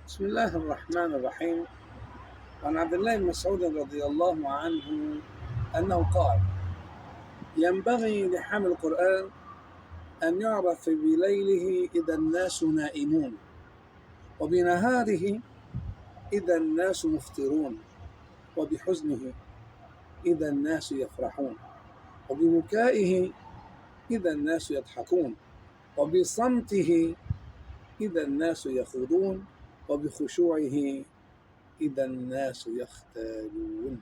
بسم الله الرحمن الرحيم. وعن عبد الله بن مسعود رضي الله عنه أنه قال: ينبغي لحامل القرآن أن يعرف بليله إذا الناس نائمون، وبنهاره إذا الناس مفطرون، وبحزنه إذا الناس يفرحون، وببكائه إذا الناس يضحكون، وبصمته إذا الناس يخوضون، وبخشوعه إذا الناس يختالون.